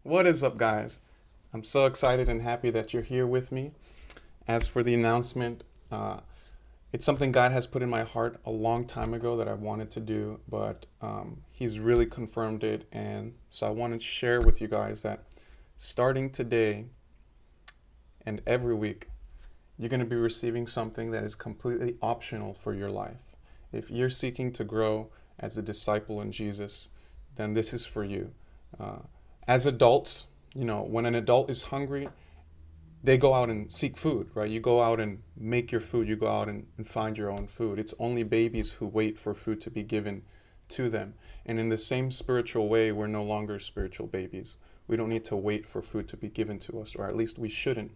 What is up, guys? I'm so excited and happy that you're here with me. As for the announcement, it's something God has put in my heart a long time ago that I wanted to do, but He's really confirmed it. And so I wanted to share with you guys that starting today and every week, you're going to be receiving something that is completely optional for your life. If you're seeking to grow as a disciple in Jesus, then this is for you. Uh, as adults, when an adult is hungry, they go out and seek food, right? You go out and make your food. You go out and find your own food. It's only babies who wait for food to be given to them. And in the same spiritual way, we're no longer spiritual babies. We don't need to wait for food to be given to us, or at least we shouldn't.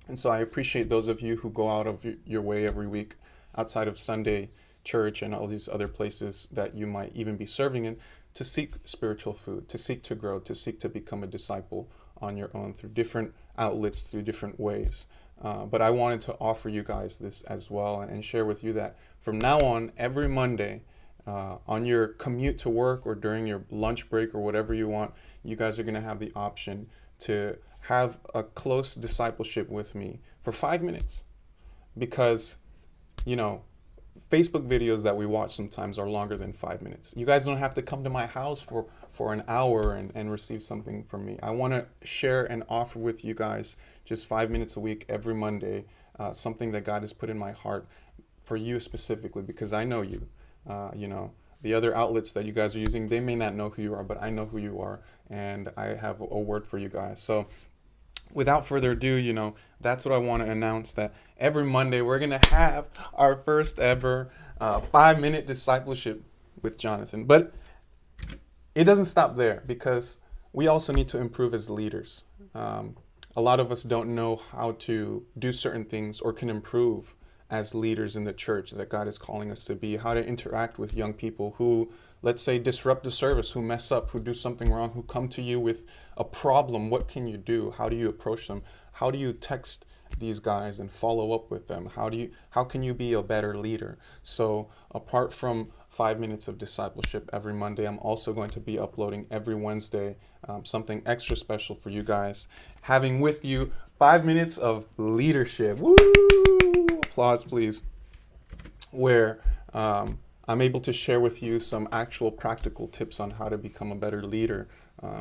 And so I appreciate those of you who go out of your way every week outside of Sunday church and all these other places that you might even be serving in to seek spiritual food, to seek to grow, to seek to become a disciple on your own through different outlets, through different ways. But I wanted to offer you guys this as well and share with you that from now on, every Monday, on your commute to work or during your lunch break or whatever you want, you guys are going to have the option to have a close discipleship with me for 5 minutes. Because, you know, Facebook videos that we watch sometimes are longer than 5 minutes. You guys don't have to come to my house for an hour and receive something from me. I want to share and offer with you guys just 5 minutes a week every Monday, something that God has put in my heart for you specifically, because I know you. The other outlets that you guys are using, they may not know who you are, but I know who you are, and I have a word for you guys. So without further ado, that's what I want to announce, that every Monday we're going to have our first ever 5-minute discipleship with Jonathan. But it doesn't stop there, because we also need to improve as leaders. A lot of us don't know how to do certain things or can improve as leaders in the church that God is calling us to be, how to interact with young people who, let's say, disrupt the service, who mess up, who do something wrong, who come to you with a problem. What can you do? How do you approach them? How do you text these guys and follow up with them? How can you be a better leader? So apart from 5 minutes of discipleship every Monday, I'm also going to be uploading every Wednesday something extra special for you guys, having with you 5 minutes of leadership. Woo! Applause, please. Where I'm able to share with you some actual practical tips on how to become a better leader.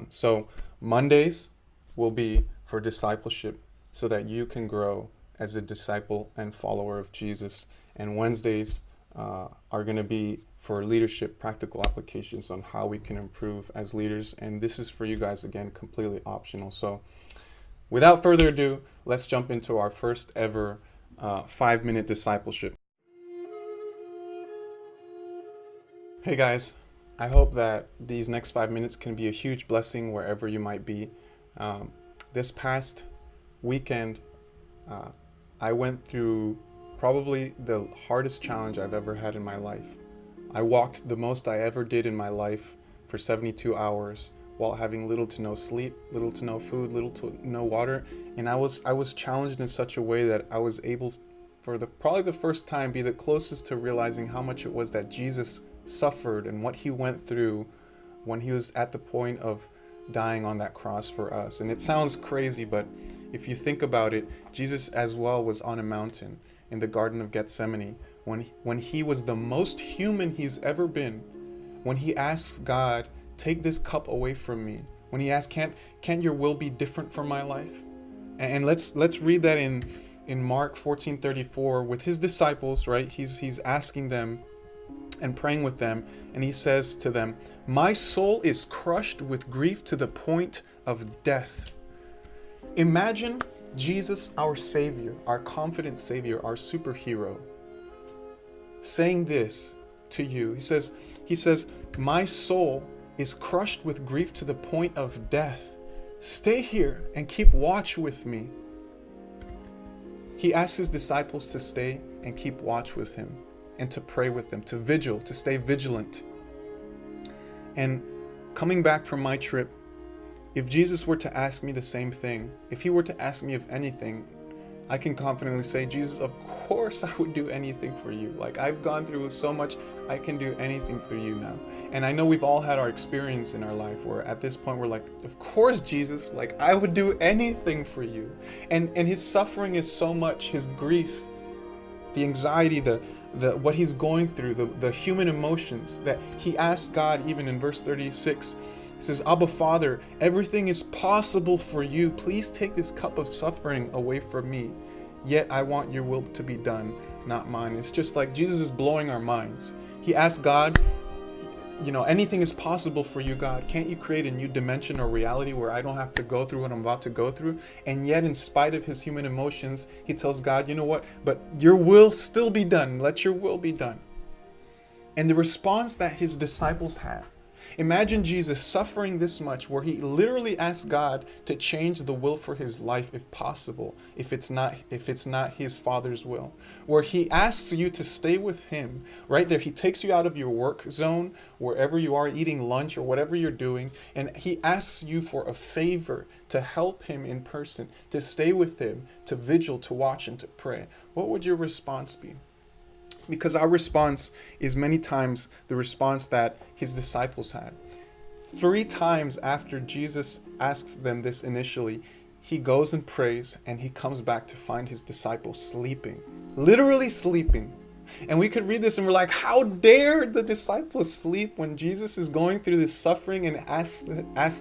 So Mondays will be for discipleship so that you can grow as a disciple and follower of Jesus. And Wednesdays are going to be for leadership, practical applications on how we can improve as leaders. And this is for you guys, again, completely optional. So without further ado, let's jump into our first ever 5-minute discipleship. Hey guys, I hope that these next 5 minutes can be a huge blessing wherever you might be. This past weekend, I went through probably the hardest challenge I've ever had in my life. I walked the most I ever did in my life for 72 hours while having little to no sleep, little to no food, little to no water. And I was challenged in such a way that I was able, for probably the first time, be the closest to realizing how much it was that Jesus suffered and what he went through when he was at the point of dying on that cross for us. And it sounds crazy, but if you think about it, Jesus as well was on a mountain in the Garden of Gethsemane when he was the most human he's ever been, when he asks God, take this cup away from me, when he asked, can't your will be different from my life? And let's read that in Mark 14:34 with his disciples, right? He's asking them and praying with them, and he says to them, my soul is crushed with grief to the point of death. Imagine Jesus, our Savior, our confident Savior, our superhero, saying this to you. He says, my soul is crushed with grief to the point of death. Stay here and keep watch with me. He asks his disciples to stay and keep watch with him and to pray with them, to stay vigilant. And coming back from my trip, if Jesus were to ask me the same thing, if he were to ask me of anything, I can confidently say, Jesus, of course I would do anything for you. Like, I've gone through so much, I can do anything for you now. And I know we've all had our experience in our life where at this point we're like, of course, Jesus, like, I would do anything for you. And his suffering is so much, his grief, the anxiety, the what he's going through, the human emotions, that he asks God, even in verse 36, he says, Abba, Father, everything is possible for you. Please take this cup of suffering away from me. Yet I want your will to be done, not mine. It's just like Jesus is blowing our minds. He asks God, anything is possible for you, God. Can't you create a new dimension or reality where I don't have to go through what I'm about to go through? And yet, in spite of his human emotions, he tells God, you know what? But your will still be done. Let your will be done. And the response that his disciples had, imagine Jesus suffering this much, where he literally asked God to change the will for his life if possible, if it's not his Father's will. Where he asks you to stay with him. Right there, he takes you out of your work zone, wherever you are eating lunch or whatever you're doing, and he asks you for a favor to help him in person, to stay with him, to vigil, to watch, and to pray. What would your response be? Because our response is many times the response that his disciples had. 3 times after Jesus asks them this initially, he goes and prays, and he comes back to find his disciples sleeping. Literally sleeping. And we could read this and we're like, how dare the disciples sleep when Jesus is going through this suffering and ask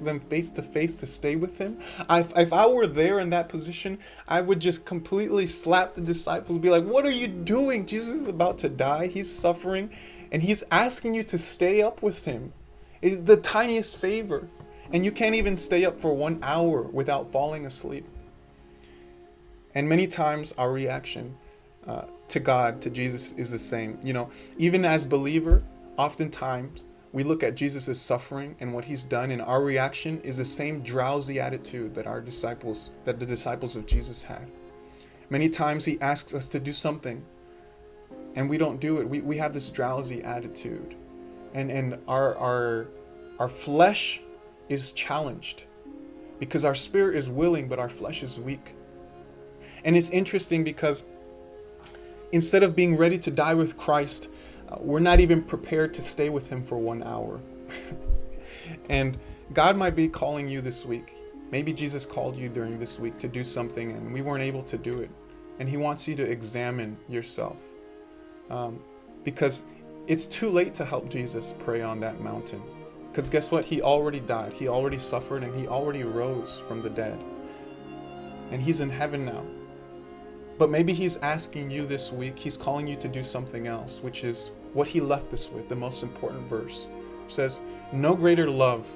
them face to face to stay with him? If I were there in that position, I would just completely slap the disciples, be like, what are you doing? Jesus is about to die. He's suffering, and he's asking you to stay up with him. It's the tiniest favor. And you can't even stay up for 1 hour without falling asleep. And many times our reaction to God, to Jesus, is the same. Even as believer, oftentimes we look at Jesus' suffering and what he's done, and our reaction is the same drowsy attitude that the disciples of Jesus had. Many times he asks us to do something and we don't do it. We have this drowsy attitude, and our flesh is challenged because our spirit is willing but our flesh is weak. And it's interesting because instead of being ready to die with Christ, we're not even prepared to stay with him for 1 hour. And God might be calling you this week. Maybe Jesus called you during this week to do something and we weren't able to do it. And he wants you to examine yourself. Because it's too late to help Jesus pray on that mountain. Because guess what? He already died. He already suffered, and he already rose from the dead. And he's in heaven now. But maybe he's asking you this week, he's calling you to do something else, which is what he left us with, the most important verse. It says, no greater love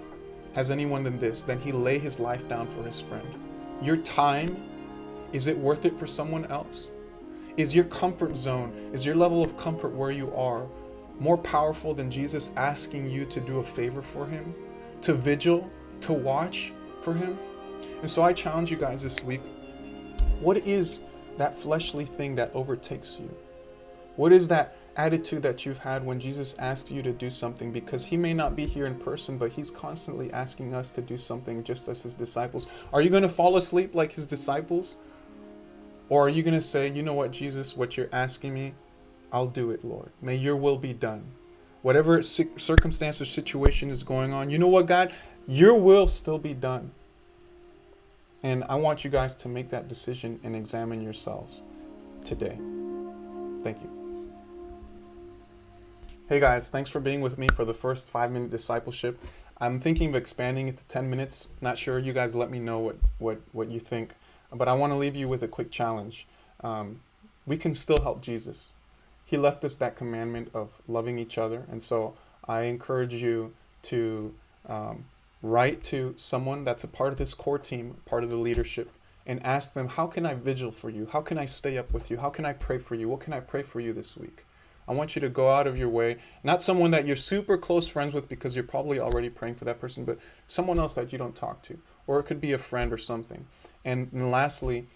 has anyone than this, than he lay his life down for his friend. Your time, is it worth it for someone else? Is your comfort zone, is your level of comfort where you are more powerful than Jesus asking you to do a favor for him, to vigil, to watch for him? And so I challenge you guys this week, what is that fleshly thing that overtakes you? What is that attitude that you've had when Jesus asks you to do something? Because he may not be here in person, but he's constantly asking us to do something just as his disciples. Are you going to fall asleep like his disciples? Or are you going to say, you know what, Jesus, what you're asking me, I'll do it, Lord. May your will be done. Whatever circumstance or situation is going on, you know what, God, your will still be done. And I want you guys to make that decision and examine yourselves today. Thank you. Hey guys, thanks for being with me for the first 5-minute discipleship. I'm thinking of expanding it to 10 minutes. Not sure. You guys let me know what you think. But I want to leave you with a quick challenge. We can still help Jesus. He left us that commandment of loving each other. And so I encourage you to write to someone that's a part of this core team, part of the leadership, and ask them, how can I vigil for you? How can I stay up with you? How can I pray for you? What can I pray for you this week? I want you to go out of your way, not someone that you're super close friends with because you're probably already praying for that person, but someone else that you don't talk to. Or it could be a friend or something. And lastly,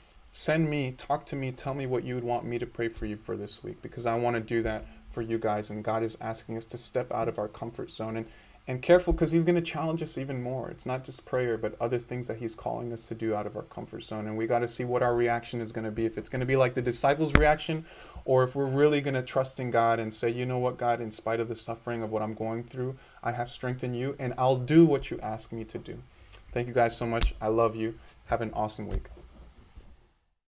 talk to me, tell me what you would want me to pray for you for this week, because I want to do that for you guys. And God is asking us to step out of our comfort zone And careful, because he's going to challenge us even more. It's not just prayer, but other things that he's calling us to do out of our comfort zone. And we got to see what our reaction is going to be. If it's going to be like the disciples' reaction, or if we're really going to trust in God and say, you know what, God, in spite of the suffering of what I'm going through, I have strength in you, and I'll do what you ask me to do. Thank you guys so much. I love you. Have an awesome week.